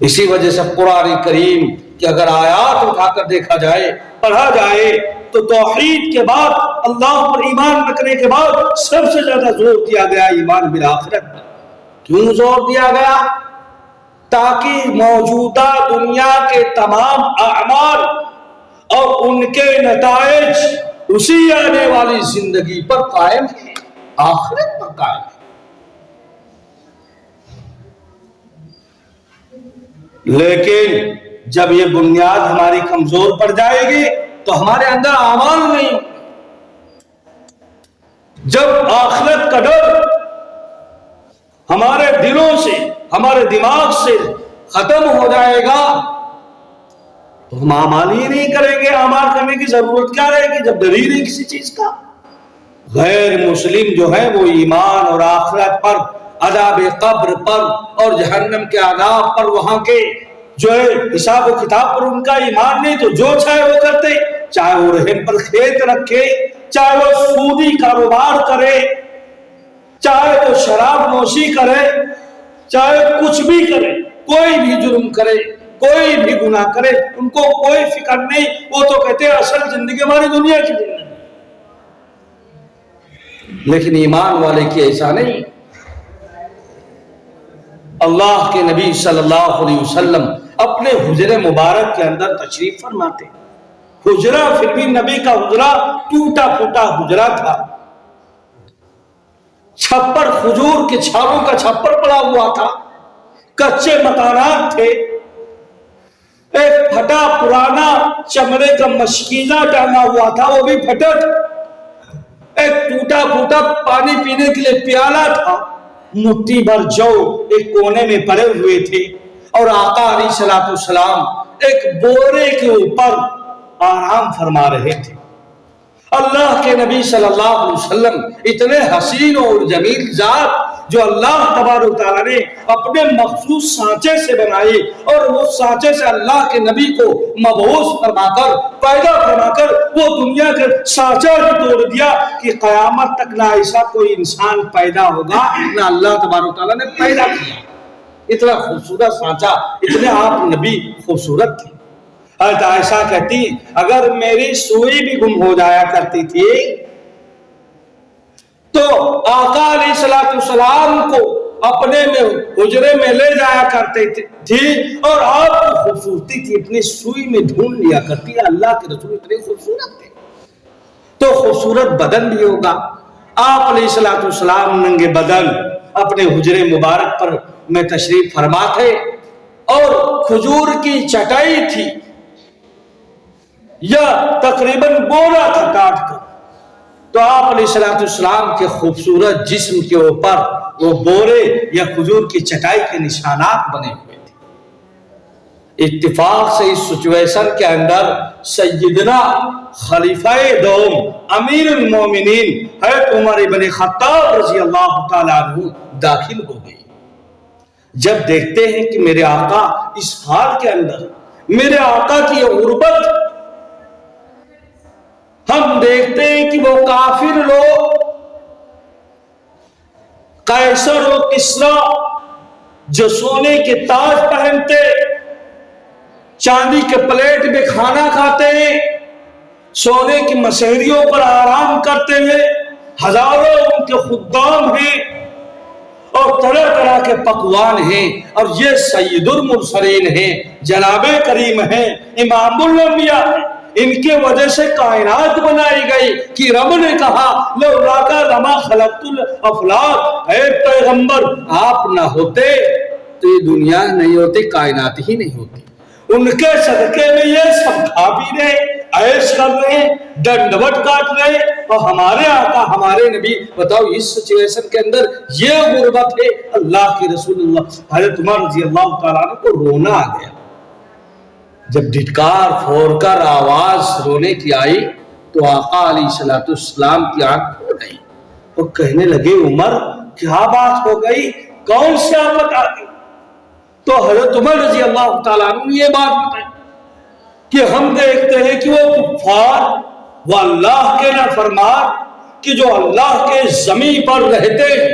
اسی وجہ سے قرآن کریم کہ اگر آیات اٹھا کر دیکھا جائے، پڑھا جائے، تو توحید کے بعد، اللہ پر ایمان رکھنے کے بعد سب سے زیادہ زور دیا گیا ایمان بالآخرت پر۔ کیوں زور دیا گیا؟ تاکہ موجودہ دنیا کے تمام اعمال اور ان کے نتائج اسی آنے والی زندگی پر قائم ہے، آخرت پر قائم ہے۔ لیکن جب یہ بنیاد ہماری کمزور پڑ جائے گی تو ہمارے اندر اعمال نہیں ہوں۔ جب آخرت کا ڈر ہمارے دلوں سے، ہمارے دماغ سے ختم ہو جائے گا تو ہم اعمال ہی نہیں کریں گے۔ اعمال کرنے کی ضرورت کیا رہے گی جب ڈر ہی نہیں کسی چیز کا؟ غیر مسلم جو ہے وہ ایمان اور آخرت پر، عذاب قبر پر اور جہنم کے عذاب پر، وہاں کے جو ہے حساب و کتاب پر ان کا ایمان نہیں، تو جو چاہے وہ کرتے، چاہے وہ رہن پر کھیت رکھے، چاہے وہ سودی کاروبار کرے، چاہے وہ شراب نوشی کرے، چاہے کچھ بھی کرے، کوئی بھی جرم کرے، کوئی بھی گناہ کرے، ان کو کوئی فکر نہیں۔ وہ تو کہتے ہیں اصل زندگی ہماری دنیا کی زندگی، لیکن ایمان والے کی ایسا نہیں۔ اللہ کے نبی صلی اللہ علیہ وسلم اپنے حجرے مبارک کے اندر تشریف فرماتے، حجرہ پھر بھی نبی کا حجرہ ٹوٹا پھوٹا حجرہ تھا، چھپر کھجور کے چھالوں کا چھپر پڑا ہوا تھا، کچے مکانات تھے، ایک پھٹا پرانا چمڑے کا مشکینہ ٹانگا ہوا تھا، وہ بھی پھٹا تھا، ایک ٹوٹا پھوٹا پانی پینے کے لیے پیالہ تھا، مٹھی بھر جو ایک کونے میں پڑے ہوئے تھے، اور آقا علیہ الصلوۃ والسلام ایک بورے کے اوپر آرام فرما رہے تھے۔ اللہ کے نبی صلی اللہ علیہ وسلم اتنے حسین اور جمیل ذات جو اللہ تبارک و تعالیٰ نے اپنے مخصوص سانچے سے بنائی، اور اس سانچے سے اللہ کے نبی کو مبعوث فرما کر، پیدا فرما کر وہ دنیا کے سانچہ ہی توڑ دیا کہ قیامت تک نہ ایسا کوئی انسان پیدا ہوگا نہ اللہ تبارک و تعالیٰ نے پیدا کیا۔ اتنا خوبصورت سانچہ، اتنے آپ نبی خوبصورت تھے۔ حضرت عائشہ کہتی اگر میری سوئی بھی گم ہو جایا کرتی تھی تو آقا علیہ الصلوۃ والسلام کو اپنے میں حجرے میں لے جایا کرتے تھی، اور آپ کو خوبصورتی تھی اپنی سوئی میں ڈھونڈ لیا کرتی ہے۔ اللہ کے رسول اتنے خوبصورت تھے، تو خوبصورت بدن بھی ہوگا۔ آپ علیہ الصلوۃ والسلام ننگے بدن اپنے حجرے مبارک پر میں تشریف فرما تھے، اور کھجور کی چٹائی تھی، یا تقریباً بورا تھا کاٹ کر، تو آپ علیہ الصلوۃ والسلام کے خوبصورت جسم کے اوپر وہ بورے یا کھجور کی چٹائی کے نشانات بنے ہوئے تھے۔ اتفاق سے اس سچویشن کے اندر سیدنا خلیفہ دوم امیر المومنین حضرت عمر بن خطاب رضی اللہ تعالیٰ عنہ داخل ہو گئی۔ جب دیکھتے ہیں کہ میرے آقا اس حال کے اندر، میرے آقا کی یہ غربت، ہم دیکھتے ہیں کہ وہ کافر لوگ قیصر و کسریٰ جو سونے کے تاج پہنتے، چاندی کے پلیٹ میں کھانا کھاتے ہیں، سونے کی مسہریوں پر آرام کرتے ہیں، ہزاروں ان کے خدام ہیں اور طرح طرح کے پکوان ہیں، اور یہ سید المرسلین ہیں، جناب کریم ہیں، امام الانبیاء ہیں۔ ان کے وجہ سے کائنات بنائی گئی کہ رب نے کہا لولاک لما خلقت الافلاک، اے پیغمبر آپ نہ ہوتے تو یہ دنیا نہیں ہوتی، کائنات ہی نہیں ہوتی۔ ان کے صدقے میں یہ سب کھا پی رہے، عیش کر رہے، ڈنڈوت کاٹ رہے، اور ہمارے آقا ہمارے نبی بتاؤ اس سچویشن کے اندر یہ غربت ہے۔ اللہ کے رسول اللہ حضرت عمر رضی اللہ تعالیٰ عنہ کو رونا آ گیا۔ جب دھٹکار پھوڑ کر آواز رونے کی آئی تو آقا علیہ الصلوۃ والسلام کی آنکھ کھل گئی، وہ کہنے لگے عمر کیا بات ہو گئی، کون سی آفت آ گئی؟ تو حضرت عمر رضی اللہ تعالیٰ عنہ نے یہ بات بتائی کہ ہم دیکھتے ہیں کہ وہ کفار، وہ اللہ کے نافرمان کہ جو اللہ کے زمین پر رہتے ہیں،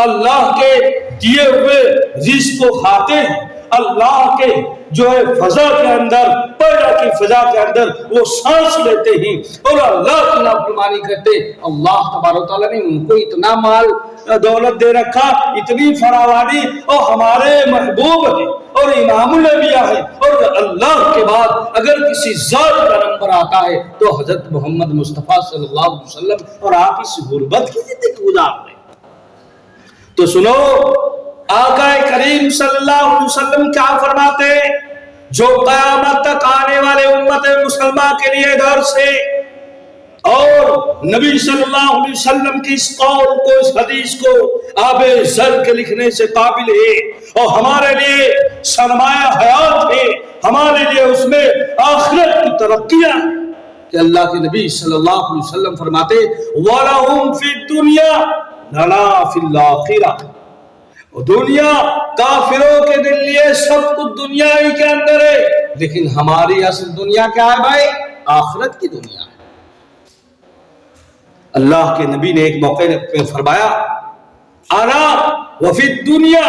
اللہ کے دیے ہوئے رزق کو کھاتے ہیں، اللہ کے جو ہے فضا کے اندر، پیدا کی فضا کے اندر وہ سانس لیتے ہیں اور اللہ کی نافرمانی کرتے، اللہ تبارک و تعالیٰ نے ان کو اتنا مال دولت دے رکھا، اتنی فراوانی، اور ہمارے محبوب ہے اور امام الانبیاء ہے، اور اللہ کے بعد اگر کسی ذات کا نمبر آتا ہے تو حضرت محمد مصطفیٰ صلی اللہ علیہ وسلم، اور آپ اس غربت کی زندگی گزار رہے ہیں۔ تو سنو آقا کریم صلی اللہ علیہ وسلم کیا فرماتے ہیں، جو قیامت تک آنے والے امت مسلمہ کے لیے درس ہے، اور نبی صلی اللہ علیہ وسلم کی اس قول کو، اس حدیث کو آب زر کے لکھنے سے قابل ہے، اور ہمارے لیے سرمایہ حیات ہے، ہمارے لیے اس میں آخرت کی ترقیاں ہیں، کہ اللہ کے نبی صلی اللہ علیہ وسلم فرماتے وَلَهُمْ فِي الدُّنْيَا لَنَا فِي الْآخِرَةِ، دنیا کافروں کے دل لیے سب کچھ دنیا ہی کے اندر ہے، لیکن ہماری اصل دنیا کیا ہے بھائی؟ آخرت کی دنیا ہے۔ اللہ کے نبی نے ایک موقع پہ فرمایا انا وفی الدنیا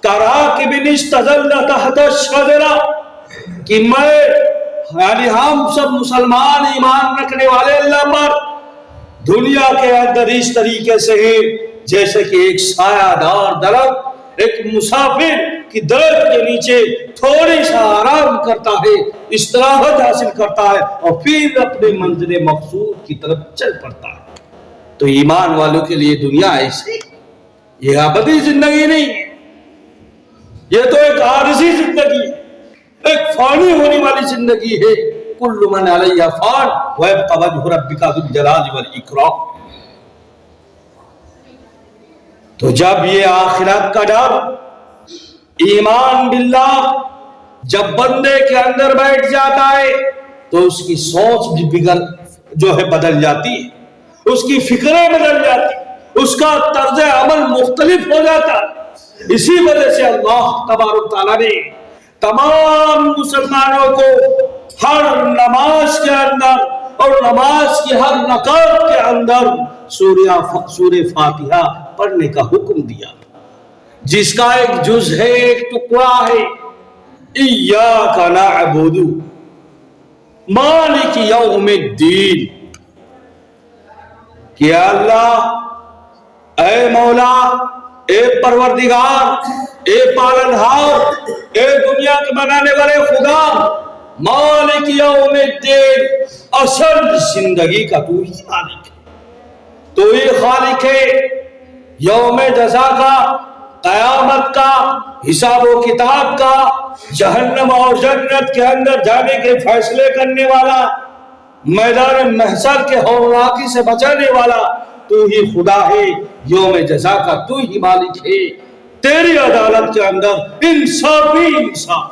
کراکب استظل تحت الشجرہ، کہ میں یعنی ہم سب مسلمان ایمان رکھنے والے اللہ پر دنیا کے اندر اس طریقے سے ہیں جیسے کہ ایک سایہ دار درخت ایک مسافر کی درخت کے نیچے تھوڑی سا آرام کرتا ہے، استراحت حاصل کرتا ہے، اور پھر اپنے منزل مقصود کی طرف چل پڑتا ہے۔ تو ایمان والوں کے لیے دنیا ایسی، یہ ابدی زندگی نہیں ہے، یہ تو ایک عارضی زندگی ہے، ایک فانی ہونے والی زندگی ہے۔ کل من علیہا فان ویبقی وجہ ربک ذو الجلال والاکرام۔ تو جب یہ آخرت کا ڈر، ایمان باللہ جب بندے کے اندر بیٹھ جاتا ہے تو اس کی سوچ بھی جو ہے بدل جاتی ہے، اس کی فکریں بدل جاتی، اس کا طرز عمل مختلف ہو جاتا ہے۔ اسی وجہ سے اللہ تبارک تعالیٰ نے تمام مسلمانوں کو ہر نماز کے اندر اور نماز کی ہر رکعت کے اندر سورہ فاتحہ پڑھنے کا حکم دیا، جس کا ایک جز ہے، ایک ٹکڑا ہے، ایاک نعبد مالک یوم الدین، کہ اللہ اے مولا، اے پروردگار، اے پالنہار، اے دنیا کے بنانے والے خدا، مالک یوم الدین، اصل زندگی کا تو ہی مالک ہے، تو ہی خالق ہے، یوم جزا کا، قیامت کا، حساب و کتاب کا، جہنم اور جنت کے اندر جانے کے فیصلے کرنے والا، میدان محشر کے ہولناکی سے بچانے والا تو ہی خدا ہے، یوم جزا کا تو ہی مالک ہے، تیری عدالت کے اندر انصاف ہی انصاف،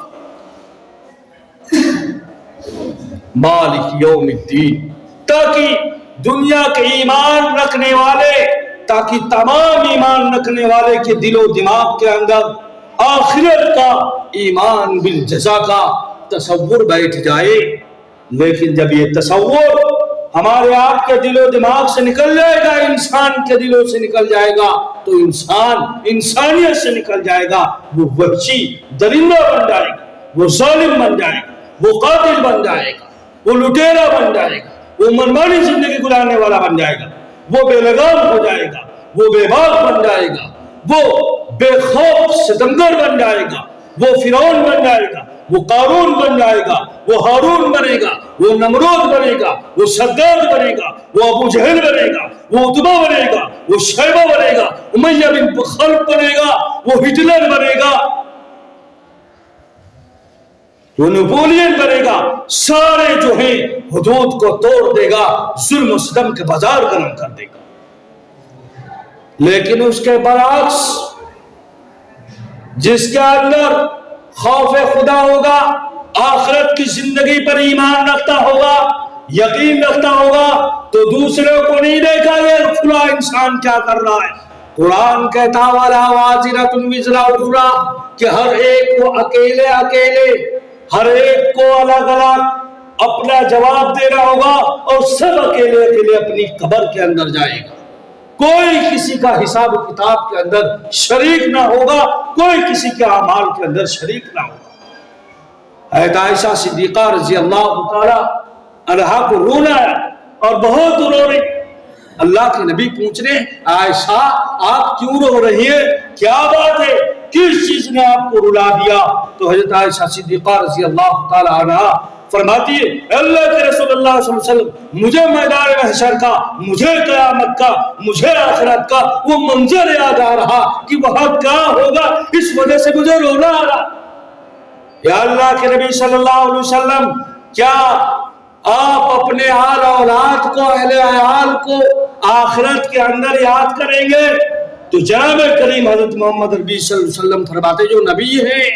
مالک یوم الدین، تاکہ دنیا کے ایمان رکھنے والے، تاکہ تمام ایمان رکھنے والے کے دل و دماغ کے اندر آخرت کا، ایمان بالجزا کا تصور بیٹھ جائے۔ لیکن جب یہ تصور ہمارے آپ کے دل و دماغ سے نکل جائے گا، انسان کے دلوں سے نکل جائے گا، تو انسان انسانیت سے نکل جائے گا، وہ وحشی درندہ بن جائے گا، وہ ظالم بن جائے گا، وہ قاتل بن جائے گا، وہ لٹیرا بن جائے گا، وہ منمانی زندگی گزارنے والا بن جائے گا، وہ بے لگام ہو جائے گا، وہ بے باک بن جائے گا، وہ بے خوف ستمگر بن جائے گا، وہ فرعون بن جائے گا، وہ قارون بن جائے گا، وہ ہارون بنے گا، وہ نمرود بنے گا، وہ شداد بنے گا، وہ ابو جہل بنے گا، وہ عتبہ بنے گا، وہ شیبہ بنے گا، امیہ بن خلف بنے گا، وہ ہٹلر بنے گا، وہ نپولین بنے گا، سارے جو ہیں حدود کو توڑ دے گا، ظلم و ستم کے بازار گرم کر دے گا۔ لیکن اس کے برعکس جس کے اندر خوف خدا ہوگا، آخرت کی زندگی پر ایمان رکھتا ہوگا، یقین رکھتا ہوگا، تو دوسروں کو نہیں دیکھا یہ فلاں انسان کیا کر رہا ہے۔ قرآن کہتا وَلَا وَازِرَةٌ وِزْرَ أُخْرَىٰ، کہ ہر ایک کو اکیلے ہر ایک کو الگ الگ اپنا جواب دینا ہوگا، اور سب اکیلے اپنی قبر کے اندر جائے گا۔ کوئی کسی کا حساب و کتاب کے اندر شریک نہ ہوگا، کوئی کسی کے اعمال کے اندر شریک نہ ہوگا۔ حضرت عائشہ صدیقہ رضی اللہ تعالی عنہا کو رونا ہے اور بہت رو رہی۔ اللہ کے نبی پوچھ رہے ہیں عائشہ آپ کیوں رو رہی ہیں، کیا بات ہے، کس چیز نے آپ کو رلا دیا؟ تو حضرت عائشہ صدیقہ رضی اللہ تعالی عنہا فرماتی ہے اللہ کے رسول اللہ صلی اللہ علیہ وسلم مجھے میدان محشر کا، مجھے قیامت کا، مجھے آخرت کا وہ منظر یاد آ رہا کہ وہاں کیا ہوگا، اس وجہ سے مجھے رونا آ رہا۔ یا اللہ کے نبی صلی اللہ علیہ وسلم کیا آپ اپنے آل اولاد کو، اہل عیال کو آخرت کے اندر یاد کریں گے؟ تو جناب کریم حضرت محمد ربی صلی اللہ علیہ وسلم فرماتے جو نبی ہیں،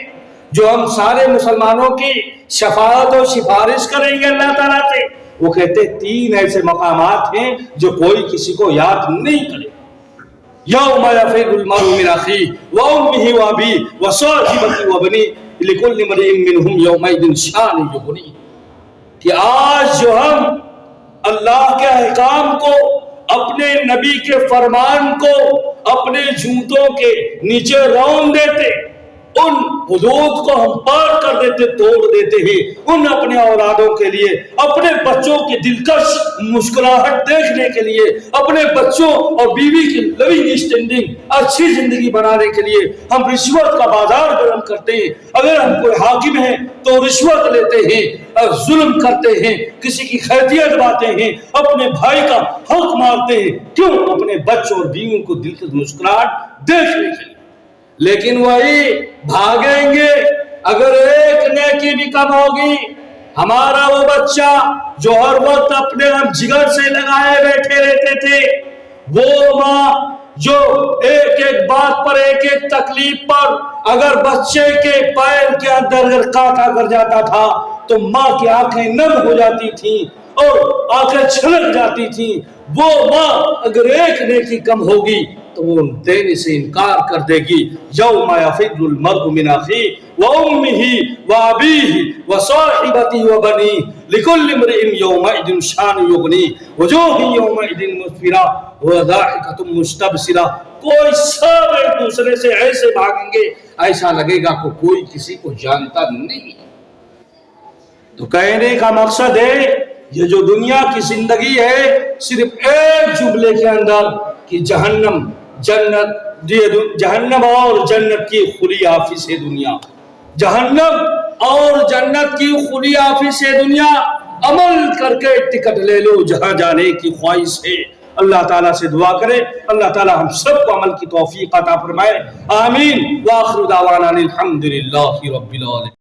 جو ہم سارے مسلمانوں کی شفاعت و سفارش کریں گے اللہ تعالیٰ سے، وہ کہتے 3 ایسے مقامات ہیں جو کوئی کسی کو یاد نہیں کرے۔ یوم یفر المرء من اخیہ وامہ وابیہ وصاحبتہ وبنیہ لکل امرئ منہم یومئذ شأن یغنیہ، کہ آج جو ہم اللہ کے احکام کو، اپنے نبی کے فرمان کو اپنے جوتوں کے نیچے رون دیتے، ان حدود کو ہم پار کر دیتے، توڑ دیتے ہیں، ان اپنے اولادوں کے لیے، اپنے بچوں کی دلکش مسکراہٹ دیکھنے کے لیے، اپنے بچوں اور بیوی کی لونگ اسٹینڈنگ اچھی زندگی بنانے کے لیے ہم رشوت کا بازار گرم کرتے ہیں۔ اگر ہم کوئی حاکم ہیں تو رشوت لیتے ہیں، ظلم کرتے ہیں، کسی کی خیریت دباتے ہیں، اپنے بھائی کا حق مارتے ہیں، کیوں؟ اپنے بچوں اور بیویوں کو دلکش مسکراہٹ دیکھنے کے لیے۔ لیکن وہی بھاگیں گے اگر ایک نیکی بھی کم ہوگی۔ ہمارا وہ بچہ جو ہر وقت اپنے ہم جگر سے لگائے بیٹھے رہتے تھے، وہ ماں جو ایک ایک بات پر، ایک ایک تکلیف پر اگر بچے کے پیر کے اندر اگر کاٹا کر جاتا تھا تو ماں کی آنکھیں نم ہو جاتی تھیں اور آنکھیں چھلک جاتی تھیں، وہ ماں اگر ایک نیکی کم ہوگی تو وہ دینے سے انکار کر دے گی۔ یوم یفر المرء من اخیہ وامہ وابیہ وصاحبتہ وبنیہ لکل امرئ یومئذ شأن یغنیہ وجوہ یومئذ مسفرہ وضاحکۃ مستبشرہ۔ کوئی سب ایک دوسرے سے ایسے بھاگیں گے ایسا لگے گا کہ کوئی کسی کو جانتا نہیں۔ تو کہنے کا مقصد ہے یہ جو دنیا کی زندگی ہے صرف ایک جملے کے اندر کہ جہنم، جنت، جہنم اور جنت کی کھلی آفس ہے دنیا، جہنم اور جنت کی کھلی آفس ہے دنیا، عمل کر کے ٹکٹ لے لو جہاں جانے کی خواہش ہے۔ اللہ تعالیٰ سے دعا کرے اللہ تعالیٰ ہم سب کو عمل کی توفیق عطا فرمائے، آمین۔ وآخر دعوانا الحمدللہ رب العالمین۔